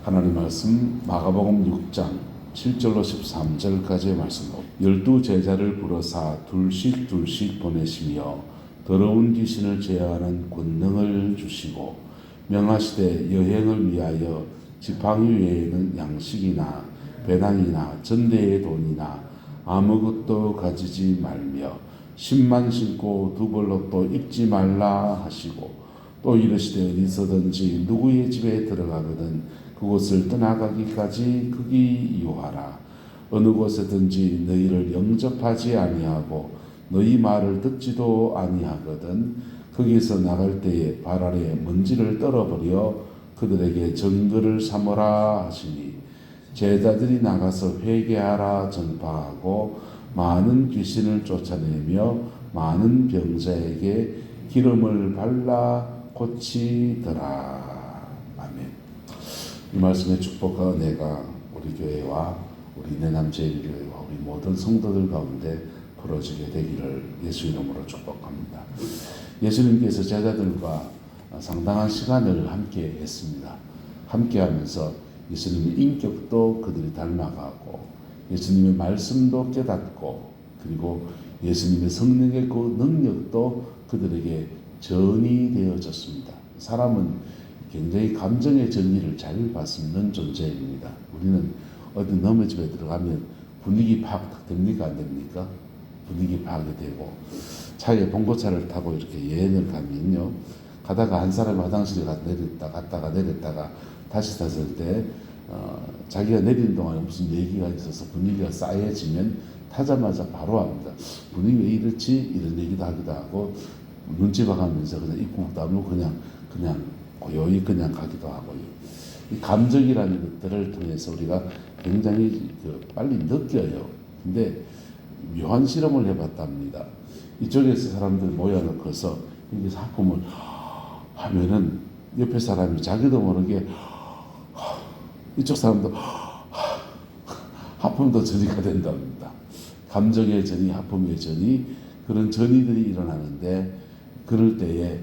하나님 말씀 마가복음 6장 7절로 13절까지의 말씀으로 12제자를 불러사 둘씩 보내시며 더러운 귀신을 제어하는 권능을 주시고 명하시되 여행을 위하여 지팡이 외에는 양식이나 배낭이나 전대의 돈이나 아무것도 가지지 말며 신만 신고 두 벌럭도 입지 말라 하시고 또 이르시되 어디서든지 누구의 집에 들어가거든 그곳을 떠나가기까지 극이 유하라. 어느 곳에든지 너희를 영접하지 아니하고 너희 말을 듣지도 아니하거든 거기서 나갈 때에 발 아래 먼지를 떨어버려 그들에게 증거를 삼으라 하시니 제자들이 나가서 회개하라 전파하고 많은 귀신을 쫓아내며 많은 병자에게 기름을 발라 고치더라. 아멘. 이 말씀의 축복과 은혜가 우리 교회와 우리 내남제일교회와 우리 모든 성도들 가운데 풀어지게 되기를 예수 이름으로 축복합니다. 예수님께서 제자들과 상당한 시간을 함께 했습니다. 함께 하면서 예수님의 인격도 그들이 닮아가고 예수님의 말씀도 깨닫고 그리고 예수님의 성령의 그 능력도 그들에게 전이 되어졌습니다. 사람은 굉장히 감정의 전이를 잘 받는 존재입니다. 우리는 어디 남의 집에 들어가면 분위기 파악 됩니까? 안 됩니까? 분위기 파악이 되고 차에 봉고차를 타고 이렇게 여행을 가면요. 가다가 한 사람이 화장실에 갔다가 내렸다가 다시 탔을 때 자기가 내리는 동안에 무슨 얘기가 있어서 분위기가 싸해지면 타자마자 바로 합니다. 분위기 왜 이렇지? 이런 얘기도 하기도 하고 눈치 봐가면서 그냥 입국도 안 하고 그냥 고요히 그냥 가기도 하고요. 이 감정이라는 것들을 통해서 우리가 굉장히 빨리 느껴요. 근데 묘한 실험을 해봤답니다. 이쪽에서 사람들 모여놓고서 여기서 하품을 하면은 옆에 사람이 자기도 모르게 이쪽 사람도 하품도 전이가 된답니다. 감정의 전이, 하품의 전이 그런 전이들이 일어나는데 그럴 때에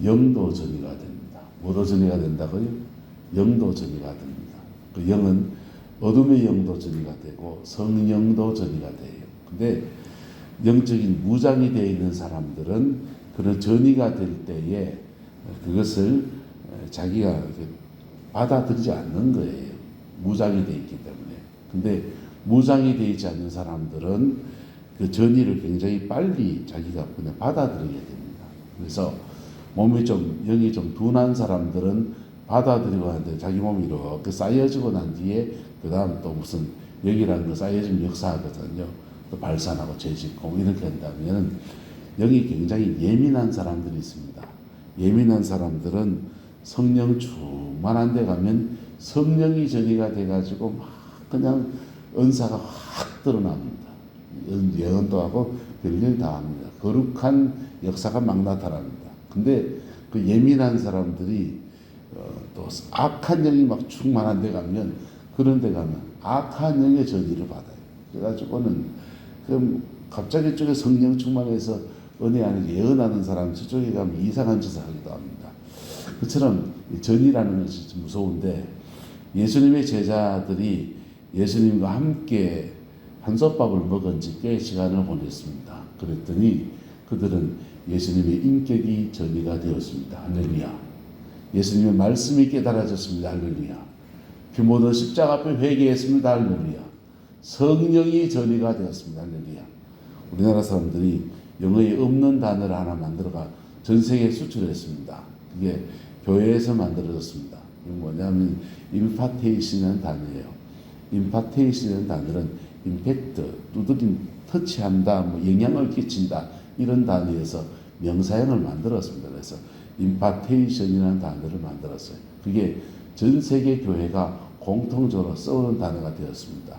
영도 전이가 됩니다. 뭐도 전이가 된다고요? 영도 전이가 됩니다. 그 영은 어둠의 영도 전이가 되고 성령도 전이가 돼요. 근데 영적인 무장이 되어 있는 사람들은 그런 전이가 될 때에 그것을 자기가 받아들이지 않는 거예요. 무장이 되어 있기 때문에. 근데 무장이 되어 있지 않는 사람들은 그 전이를 굉장히 빨리 자기가 그냥 받아들이게 됩니다. 그래서 영이 좀 둔한 사람들은 받아들이고 하는데 자기 몸이 이렇게 쌓여지고 난 뒤에 그 다음 또 무슨 영이라는 거 쌓여지면 역사하거든요. 또 발산하고 재짓고 이렇게 한다면 영이 굉장히 예민한 사람들이 있습니다. 예민한 사람들은 성령 충만한 데 가면 성령이 전이가 돼가지고 막 그냥 은사가 확 드러납니다. 예언도 하고 별일 다 합니다. 거룩한 역사가 막 나타납니다. 근데 그 예민한 사람들이 또 악한 영이 막 충만한 데 가면 그런 데 가면 악한 영의 전이를 받아요. 그래가지고는 갑자기 이쪽에 성령 충만해서 은혜 안에 예언하는 사람 저쪽에 가면 이상한 짓을 하기도 합니다. 그처럼 전이라는 것이 좀 무서운데 예수님의 제자들이 예수님과 함께 한솥밥을 먹은 지 꽤 시간을 보냈습니다. 그랬더니 그들은 예수님의 인격이 전이가 되었습니다. 할렐루야. 예수님의 말씀이 깨달아졌습니다. 할렐루야. 피 묻은 십자가 앞에 회개했습니다. 할렐루야. 성령이 전이가 되었습니다. 할렐루야. 우리나라 사람들이 영어에 없는 단어를 하나 만들어가 전 세계에 수출했습니다. 그게 교회에서 만들어졌습니다. 이건 뭐냐면 임파테이션이라는 단어예요. 임파테이션이라는 단어는 임팩트, 두드림, 터치한다, 영향을 끼친다 이런 단어에서 명사형을 만들었습니다. 그래서 임파테이션이라는 단어를 만들었어요. 그게 전 세계 교회가 공통적으로 써오는 단어가 되었습니다.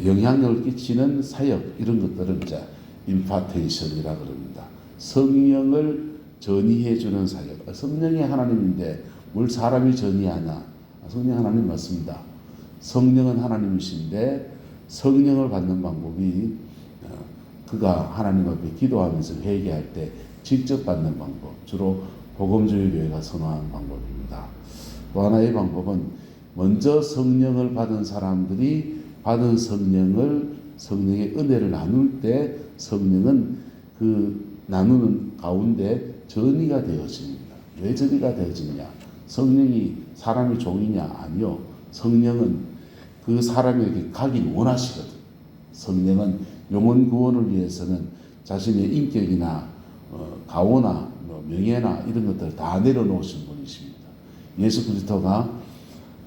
영향력을 끼치는 사역 이런 것들을 이제 임파테이션이라 그럽니다. 성령을 전이해주는 사역. 성령이 하나님인데 뭘 사람이 전이하냐? 성령 하나님 맞습니다. 성령은 하나님이신데 성령을 받는 방법이 그가 하나님 앞에 기도하면서 회개할 때 직접 받는 방법, 주로 복음주의 교회가 선호하는 방법입니다. 또 하나의 방법은 먼저 성령을 받은 사람들이 받은 성령의 은혜를 나눌 때 성령은 그 나누는 가운데 전이가 되어집니다. 왜 전이가 되어지냐? 성령이 사람의 종이냐? 아니요. 성령은 그 사람에게 가길 원하시거든. 성령은 영혼 구원을 위해서는 자신의 인격이나 가오나 명예나 이런 것들을 다 내려놓으신 분이십니다. 예수 그리스도가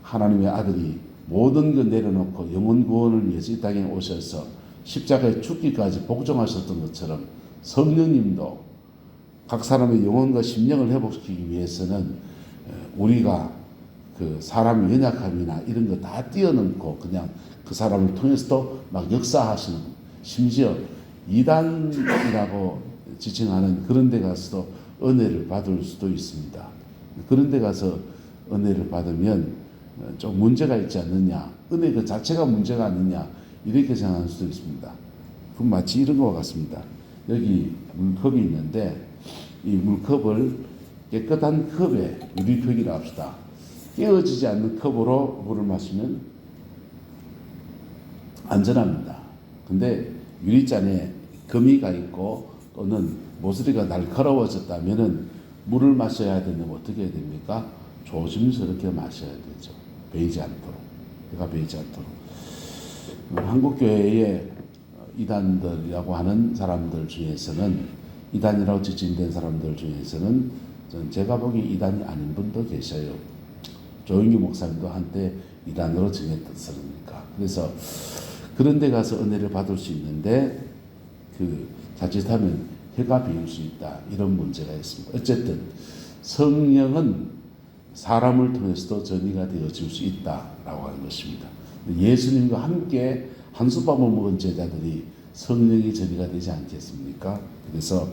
하나님의 아들이 모든 것 내려놓고 영혼 구원을 위해서 이 땅에 오셔서 십자가에 죽기까지 복종하셨던 것처럼 성령님도 각 사람의 영혼과 심령을 회복시키기 위해서는 우리가 그 사람의 연약함이나 이런 거 다 뛰어넘고 그냥 그 사람을 통해서도 막 역사하시는, 심지어 이단이라고 지칭하는 그런 데 가서도 은혜를 받을 수도 있습니다. 그런 데 가서 은혜를 받으면 좀 문제가 있지 않느냐, 은혜 그 자체가 문제가 아니냐 이렇게 생각할 수도 있습니다. 그럼 마치 이런 것과 같습니다. 여기 물컵이 있는데 이 물컵을 깨끗한 컵에, 유리컵이라 합시다. 깨어지지 않는 컵으로 물을 마시면 안전합니다. 근데 유리잔에 거미가 있고 또는 모서리가 날카로워졌다면은 물을 마셔야 되면 어떻게 해야 됩니까? 조심스럽게 마셔야 되죠. 베이지 않도록. 배가 베이지 않도록. 한국교회의 이단들이라고 하는 사람들 중에서는, 이단이라고 지칭된 사람들 중에서는 제가 보기 이단이 아닌 분도 계셔요. 조영기 목사님도 한때 이단으로 정했었으니까. 그래서 그런 데 가서 은혜를 받을 수 있는데 그 자칫하면 해가 비울 수 있다. 이런 문제가 있습니다. 어쨌든 성령은 사람을 통해서도 전이가 되어질 수 있다라고 하는 것입니다. 예수님과 함께 한솥밥을 먹은 제자들이 성령이 전이가 되지 않겠습니까? 그래서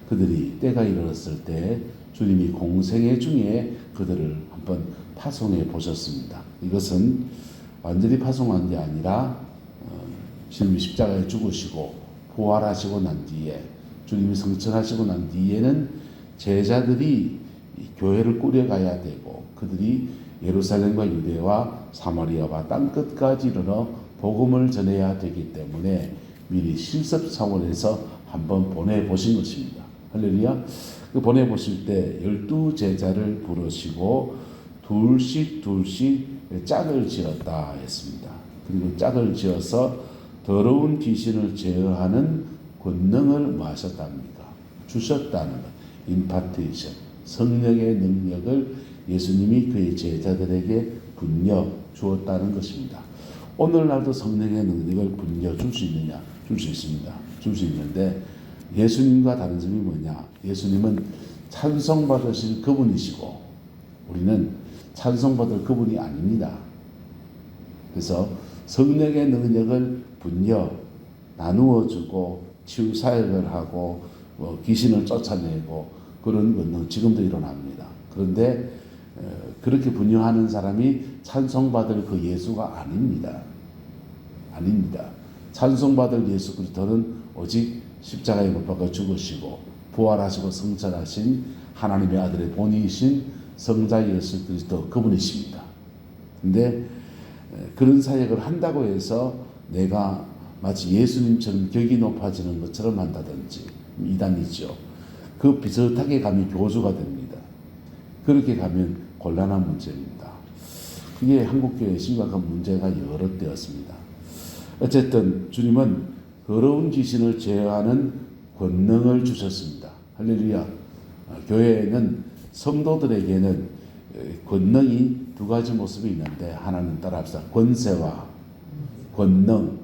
그들이 때가 이르렀을 때 주님이 공생애 중에 그들을 한번 파송해 보셨습니다. 이것은 완전히 파송한 게 아니라 주님이 십자가에 죽으시고 부활하시고 난 뒤에, 주님이 성천하시고 난 뒤에는 제자들이 교회를 꾸려가야 되고 그들이 예루살렘과 유대와 사마리아와 땅끝까지 이르러 복음을 전해야 되기 때문에 미리 실습 차원에서 한번 보내보신 것입니다. 할렐루야. 그 보내보실 때 12제자를 부르시고 둘씩 짝을 지었다 했습니다. 그리고 짝을 지어서 더러운 귀신을 제어하는 권능을 뭐 하셨답니까? 주셨다는 것. 임파테이션. 성령의 능력을 예수님이 그의 제자들에게 분려 주었다는 것입니다. 오늘날도 성령의 능력을 분려 줄 수 있느냐? 줄 수 있습니다. 줄 수 있는데 예수님과 다른 점이 뭐냐? 예수님은 찬송받으실 그분이시고 우리는 찬송받을 그분이 아닙니다. 그래서 성령의 능력을 분려 나누어 주고 치유 사역을 하고 귀신을 쫓아내고 그런 권능 지금도 일어납니다. 그런데 그렇게 분유하는 사람이 찬송받을 그 예수가 아닙니다. 아닙니다. 찬송받을 예수 그리스도는 오직 십자가에 못 박아 죽으시고 부활하시고 성천하신 하나님의 아들의 본이신 성자 예수 그리스도 그분이십니다. 근데 그런 사역을 한다고 해서 내가 마치 예수님처럼 격이 높아지는 것처럼 한다든지 이단이죠. 그 비슷하게 가면 교주가 됩니다. 그렇게 가면 곤란한 문제입니다. 그게 한국교회의 심각한 문제가 여러 때였습니다. 어쨌든 주님은 더러운 귀신을 제어하는 권능을 주셨습니다. 할렐루야. 교회에는 성도들에게는 권능이 두 가지 모습이 있는데 하나는 따라합시다. 권세와 권능.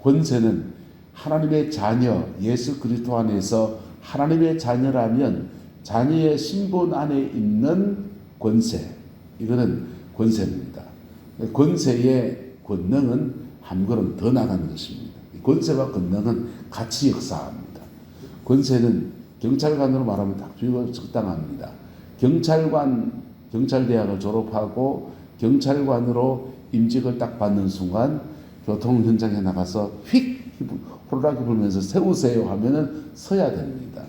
권세는 하나님의 자녀 예수 그리스도 안에서 하나님의 자녀라면 자녀의 신분 안에 있는 권세. 이거는 권세입니다. 권세의 권능은 한 걸음 더 나가는 것입니다. 권세와 권능은 같이 역사합니다. 권세는 경찰관으로 말하면 딱 적당합니다. 경찰대학을 졸업하고 경찰관으로 임직을 딱 받는 순간 교통 현장에 나가서 휙 호루라기 불면서 세우세요 하면은 서야 됩니다.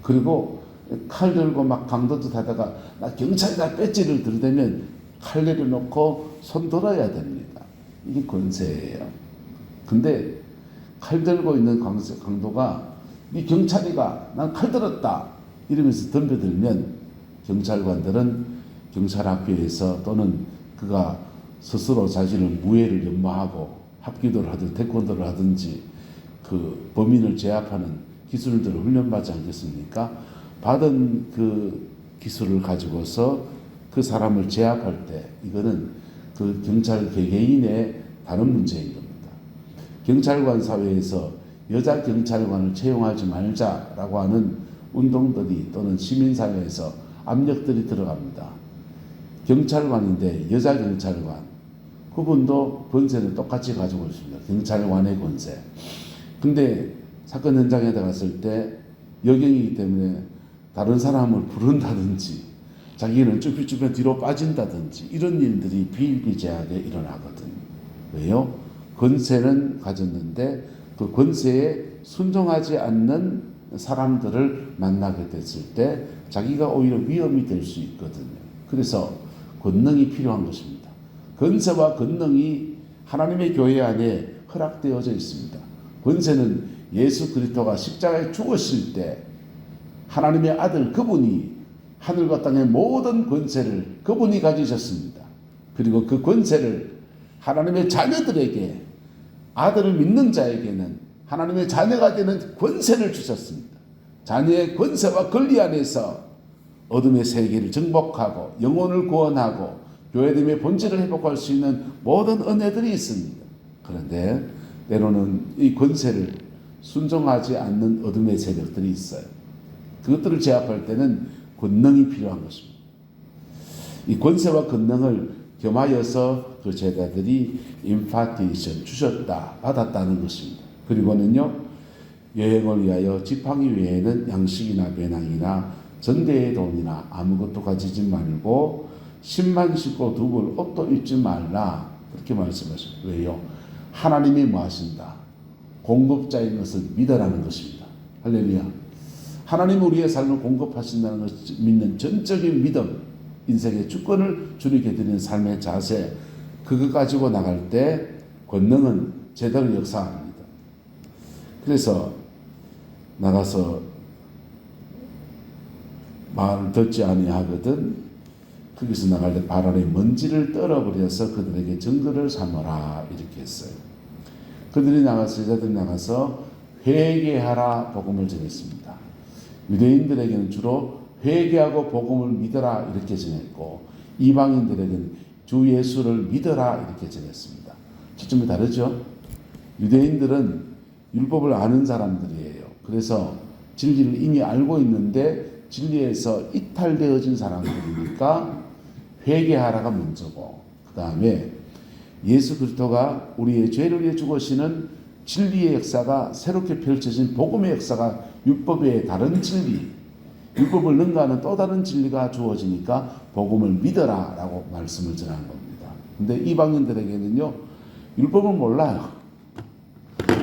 그리고 칼 들고 막 강도짓 하다가 나 경찰이다 배지를 들대면 칼 내려놓고 손 들어야 됩니다. 이게 권세예요. 근데 칼 들고 있는 강도가 네 경찰이가 난 칼 들었다 이러면서 덤벼들면 경찰관들은 경찰학교에서 또는 그가 스스로 자신을 무해를 연마하고 합기도를 하든 태권도를 하든지 그 범인을 제압하는 기술들을 훈련받지 않겠습니까? 받은 그 기술을 가지고서 그 사람을 제압할 때 이거는 그 경찰 개개인의 다른 문제인 겁니다. 경찰관 사회에서 여자 경찰관을 채용하지 말자라고 하는 운동들이 또는 시민사회에서 압력들이 들어갑니다. 경찰관인데 여자 경찰관 그분도 권세는 똑같이 가지고 있습니다. 경찰관의 권세. 근데 사건 현장에 갔을 때 여경이기 때문에 다른 사람을 부른다든지 자기는 쭈뼛쭈뼛 뒤로 빠진다든지 이런 일들이 비일비재하게 일어나거든요. 왜요? 권세는 가졌는데 그 권세에 순종하지 않는 사람들을 만나게 됐을 때 자기가 오히려 위험이 될 수 있거든요. 그래서 권능이 필요한 것입니다. 권세와 권능이 하나님의 교회 안에 허락되어져 있습니다. 권세는 예수 그리스도가 십자가에 죽으실 때 하나님의 아들 그분이 하늘과 땅의 모든 권세를 그분이 가지셨습니다. 그리고 그 권세를 하나님의 자녀들에게 아들을 믿는 자에게는 하나님의 자녀가 되는 권세를 주셨습니다. 자녀의 권세와 권리 안에서 어둠의 세계를 정복하고 영혼을 구원하고 교회됨의 본질을 회복할 수 있는 모든 은혜들이 있습니다. 그런데 때로는 이 권세를 순종하지 않는 어둠의 세력들이 있어요. 그것들을 제압할 때는 권능이 필요한 것입니다. 이 권세와 권능을 겸하여서 그 제자들이 임파티션 주셨다, 받았다는 것입니다. 그리고는요, 여행을 위하여 지팡이 외에는 양식이나 배낭이나 전대의 돈이나 아무것도 가지지 말고 신만 신고 두 벌 옷도 입지 말라 그렇게 말씀하십니다. 왜요? 하나님이 뭐 하신다? 공급자인 것을 믿으라는 것입니다. 할렐루야. 하나님이 우리의 삶을 공급하신다는 것을 믿는 전적인 믿음, 인생의 주권을 주님께 드리는 삶의 자세, 그거 가지고 나갈 때 권능은 제대로 역사합니다. 그래서 나가서 말을 듣지 아니하거든 거기서 나갈 때 발 아래 먼지를 떨어버려서 그들에게 증거를 삼으라 이렇게 했어요. 그들이 나가서 제자들이 나가서 회개하라 복음을 전했습니다. 유대인들에게는 주로 회개하고 복음을 믿어라 이렇게 전했고 이방인들에게는 주 예수를 믿어라 이렇게 전했습니다. 초점이 다르죠? 유대인들은 율법을 아는 사람들이에요. 그래서 진리를 이미 알고 있는데 진리에서 이탈되어진 사람들이니까 회개하라가 먼저고 그 다음에 예수 그리스도가 우리의 죄를 위해 죽으시는 진리의 역사가 새롭게 펼쳐진 복음의 역사가 율법의 다른 진리, 율법을 능가하는 또 다른 진리가 주어지니까 복음을 믿어라 라고 말씀을 전하는 겁니다. 근데 이방인들에게는요, 율법을 몰라요.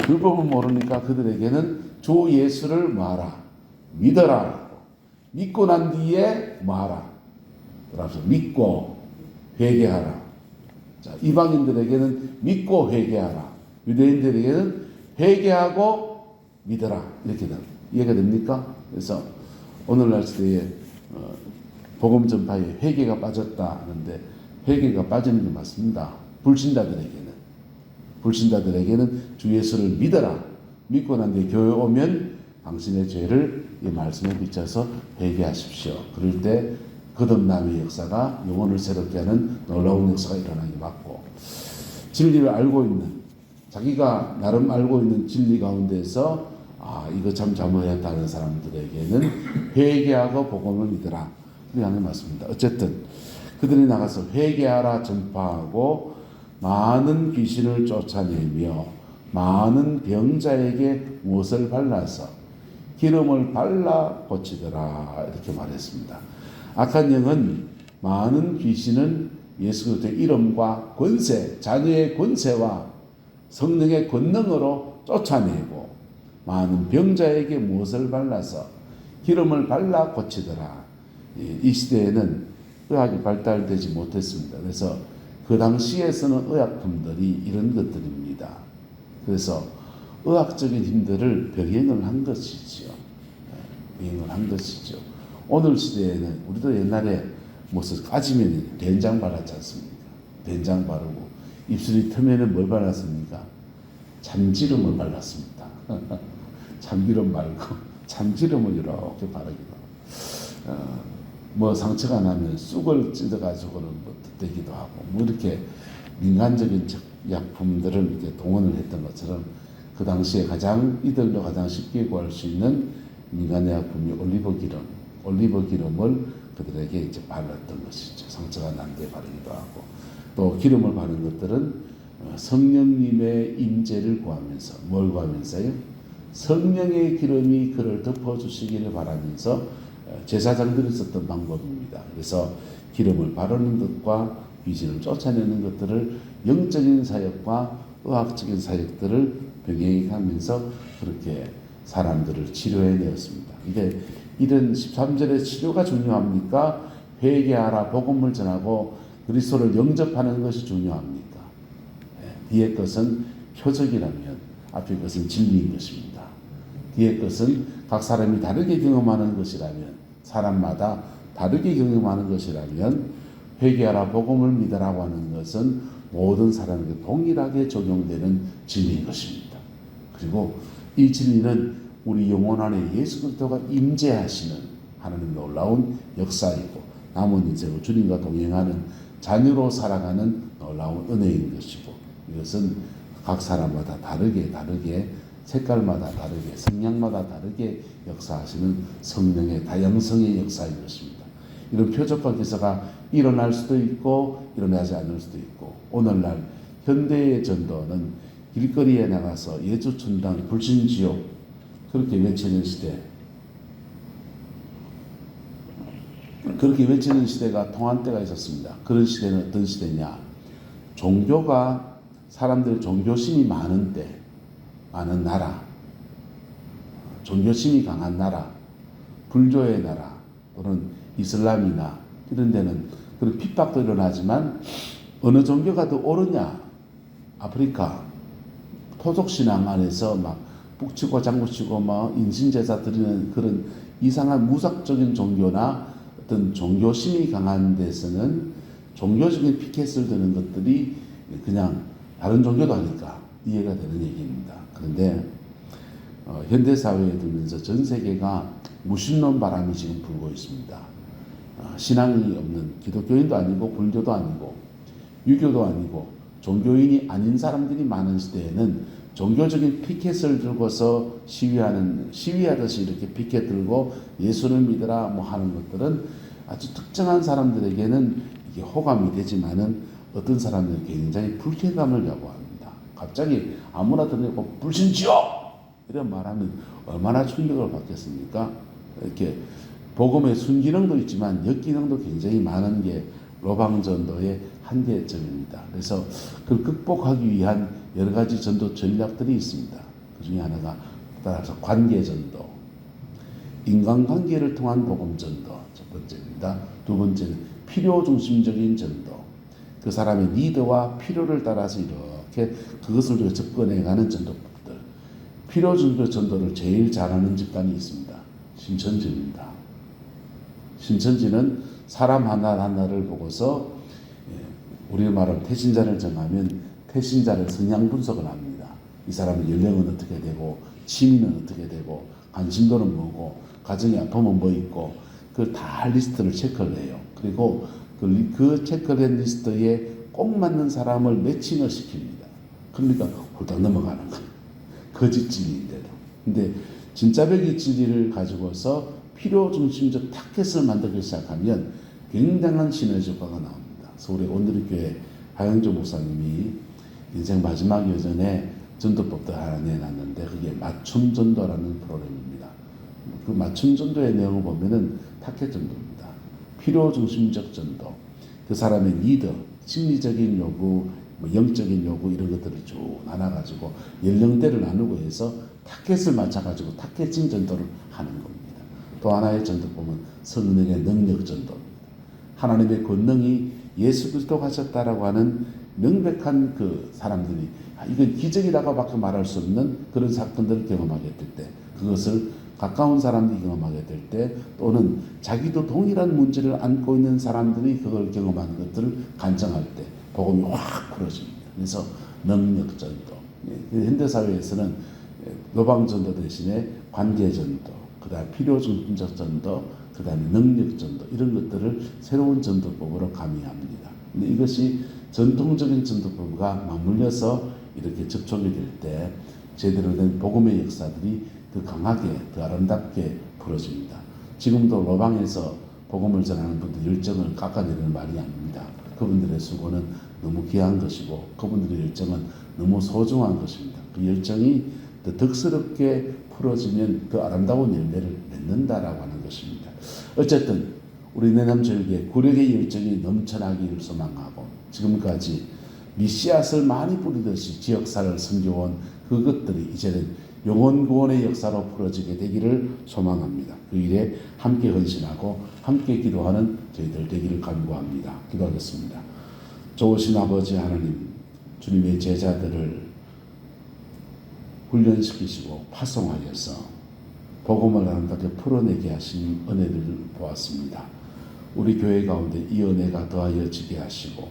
율법을 모르니까 그들에게는 주 예수를 뭐하라? 믿어라. 믿고 난 뒤에 뭐하라? 그래서 믿고 회개하라. 자, 이방인들에게는 믿고 회개하라. 유대인들에게는 회개하고 믿어라. 이렇게 이해가 됩니까? 그래서 오늘날 시대에 복음 전파에 회개가 빠졌다 하는데 회개가 빠지는 게 맞습니다. 불신자들에게는 주 예수를 믿어라. 믿고 난 뒤에 교회 오면 당신의 죄를 이 말씀에 비춰서 회개하십시오. 그럴 때 거듭남의 역사가 영혼을 새롭게 하는 놀라운 역사가 일어나기 맞고 진리를 알고 있는 자기가 나름 알고 있는 진리 가운데서 이거 참 잘못했다는 사람들에게는 회개하고 복음을 믿으라. 그게 하는 말씀입니다. 어쨌든 그들이 나가서 회개하라 전파하고 많은 귀신을 쫓아내며 많은 병자에게 무엇을 발라서 기름을 발라 고치더라 이렇게 말했습니다. 악한 영은 많은 귀신은 예수 그리스도의 이름과 권세, 자녀의 권세와 성령의 권능으로 쫓아내고 많은 병자에게 무엇을 발라서 기름을 발라 고치더라. 이 시대에는 의학이 발달되지 못했습니다. 그래서 그 당시에 쓰는 의약품들이 이런 것들입니다. 그래서 의학적인 힘들을 병행을 한 것이죠. 병행을 한 것이죠. 오늘 시대에는 우리도 옛날에 무슨 까지면 된장 발랐지 않습니까? 된장 바르고 입술이 트면은 뭘 발랐습니까? 참기름을 발랐습니다. 참기름 말고 참기름을 이렇게 바르기도 하고, 뭐 상처가 나면 쑥을 찢어가지고는 뭐 뜯기도 하고, 뭐 이렇게 민간적인 약품들을 이렇게 동원을 했던 것처럼 그 당시에 이들도 가장 쉽게 구할 수 있는 민간의약품이 올리브 기름을 그들에게 이제 발랐던 것이죠. 상처가 난 데 바르기도 하고, 또 기름을 바른 것들은 성령님의 임재를 구하면서, 뭘 구하면서요? 성령의 기름이 그를 덮어주시기를 바라면서 제사장들이 썼던 방법입니다. 그래서 기름을 바르는 것과 귀신을 쫓아내는 것들을 영적인 사역과 의학적인 사역들을 병행하면서 그렇게 사람들을 치료해내었습니다. 이게 이런 13절의 치료가 중요합니까? 회개하라, 복음을 전하고 그리스도를 영접하는 것이 중요합니까? 뒤에 것은 표적이라면 앞에 것은 진리인 것입니다. 뒤에 것은 각 사람이 다르게 경험하는 것이라면, 사람마다 다르게 경험하는 것이라면, 회개하라, 복음을 믿으라고 하는 것은 모든 사람에게 동일하게 적용되는 진리인 것입니다. 그리고 이 진리는 우리 영혼 안에 예수 그리스도가 임재하시는 하나님의 놀라운 역사이고, 남은 인생을 주님과 동행하는 자녀로 살아가는 놀라운 은혜인 것이고, 이것은 각 사람마다 다르게 색깔마다 다르게 성향마다 다르게 역사하시는 성령의 다양성의 역사인 것입니다. 이런 표적과 기사가 일어날 수도 있고 일어나지 않을 수도 있고, 오늘날 현대의 전도는 길거리에 나가서 예주천당 불신지옥 그렇게 외치는 시대, 그렇게 외치는 시대가 통한 때가 있었습니다. 그런 시대는 어떤 시대냐? 종교가, 사람들 종교심이 많은 때, 많은 나라, 종교심이 강한 나라, 불교의 나라 또는 이슬람이나 이런 데는 그런 핍박도 일어나지만, 어느 종교가 더 옳으냐? 아프리카 토속신앙 안에서 막 북치고 장구치고 막 인신제사 드리는 그런 이상한 무삭적인 종교나 어떤 종교심이 강한 데서는 종교적인 피켓을 드는 것들이 그냥 다른 종교도 하니까 이해가 되는 얘기입니다. 그런데 현대사회에 들면서 전 세계가 무신론 바람이 지금 불고 있습니다. 신앙이 없는, 기독교인도 아니고 불교도 아니고 유교도 아니고 종교인이 아닌 사람들이 많은 시대에는 종교적인 피켓을 들고서 시위하듯이 이렇게 피켓 들고 예수를 믿으라 뭐 하는 것들은 아주 특정한 사람들에게는 이게 호감이 되지만은 어떤 사람들은 굉장히 불쾌감을 야구합니다. 갑자기 아무나 들으고 불신지옥 이런 말하면 얼마나 충격을 받겠습니까? 이렇게 복음의 순기능도 있지만 역기능도 굉장히 많은 게 로방전도의 한계점입니다. 그래서 그걸 극복하기 위한 여러 가지 전도 전략들이 있습니다. 그 중에 하나가 따라서 관계전도, 인간관계를 통한 복음전도 첫 번째입니다. 두 번째는 필요중심적인 전도, 그 사람의 니드와 필요를 따라서 이렇게 그것을 접근해가는 전도법들. 필요중심적 전도를 제일 잘하는 집단이 있습니다. 신천지입니다. 신천지는 사람 하나하나를 보고서, 우리가 말하면 태신자를 정하면 태신자를 성향 분석을 합니다. 이 사람의 연령은 어떻게 되고, 취미는 어떻게 되고, 관심도는 뭐고, 가정의 아픔은 뭐 있고, 그걸 다 리스트를 체크를 해요. 그리고 그 체크된 리스트에 꼭 맞는 사람을 매칭을 시킵니다. 그러니까 홀딱 넘어가는 거예요. 거짓 진리인데도. 근데 진짜 백의 진리를 가지고서 필요중심적 타켓을 만들기 시작하면 굉장한 시너지 효과가 나옵니다. 서울의 온누리교회 하영조 목사님이 인생 마지막 여전에 전도법도 하나 내놨는데, 그게 맞춤 전도라는 프로그램입니다. 그 맞춤 전도의 내용을 보면은 타켓 전도입니다. 필요중심적 전도, 그 사람의 니드, 심리적인 요구, 뭐 영적인 요구 이런 것들을 쭉 나눠가지고 연령대를 나누고 해서 타켓을 맞춰가지고 타겟팅 전도를 하는 겁니다. 또 하나의 전도법은 성령의 능력 전도입니다. 하나님의 권능이 예수 그리스도 가셨다라고 하는 명백한 그 사람들이 이건 기적이라고밖에 말할 수 없는 그런 사건들을 경험하게 될 때, 그것을 가까운 사람들이 경험하게 될 때, 또는 자기도 동일한 문제를 안고 있는 사람들이 그걸 경험한 것들을 간증할 때 복음이 확 풀어집니다. 그래서 능력 전도, 현대 사회에서는 노방 전도 대신에 관계 전도, 그다음 필요 중심적 전도, 그다음에 능력 전도, 이런 것들을 새로운 전도법으로 가미합니다. 근데 이것이 전통적인 전도법과 맞물려서 이렇게 접촉이 될 때 제대로 된 복음의 역사들이 더 강하게, 더 아름답게 풀어집니다. 지금도 로방에서 복음을 전하는 분들 열정을 깎아내리는 말이 아닙니다. 그분들의 수고는 너무 귀한 것이고 그분들의 열정은 너무 소중한 것입니다. 그 열정이 더 덕스럽게 풀어지면 더 아름다운 열매를 맺는다라고 하는 것입니다. 어쨌든 우리 내남절기에 구력의 열정이 넘쳐나기를 소망하고, 지금까지 미씨앗을 많이 뿌리듯이 지역사를 섬겨온 그것들이 이제는 영혼 구원의 역사로 풀어지게 되기를 소망합니다. 그 일에 함께 헌신하고 함께 기도하는 저희들 되기를 간구합니다. 기도하겠습니다. 좋으신 아버지 하나님, 주님의 제자들을 훈련시키시고 파송하여서 복음을 아름답게 풀어내게 하신 은혜를 보았습니다. 우리 교회 가운데 이 은혜가 더하여지게 하시고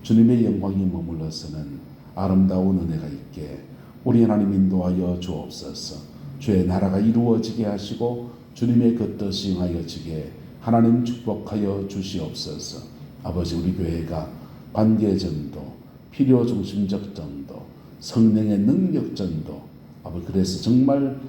주님의 영광이 머물러서는 아름다운 은혜가 있게 우리 하나님 인도하여 주옵소서. 주의 나라가 이루어지게 하시고 주님의 그 뜻이 행하여지게 하나님 축복하여 주시옵소서. 아버지, 우리 교회가 관계전도, 필요중심적 전도, 성령의 능력 전도, 아버지, 그래서 정말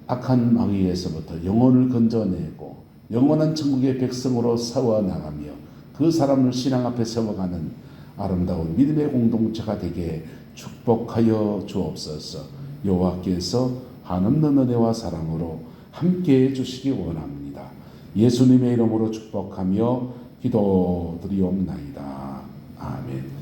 악한 마귀에서부터 영혼을 건져내고 영원한 천국의 백성으로 세워나가며 그 사람을 신앙 앞에 세워가는 아름다운 믿음의 공동체가 되게 축복하여 주옵소서. 여호와께서 한없는 은혜와 사랑으로 함께해 주시기 원합니다. 예수님의 이름으로 축복하며 기도드리옵나이다. 아멘.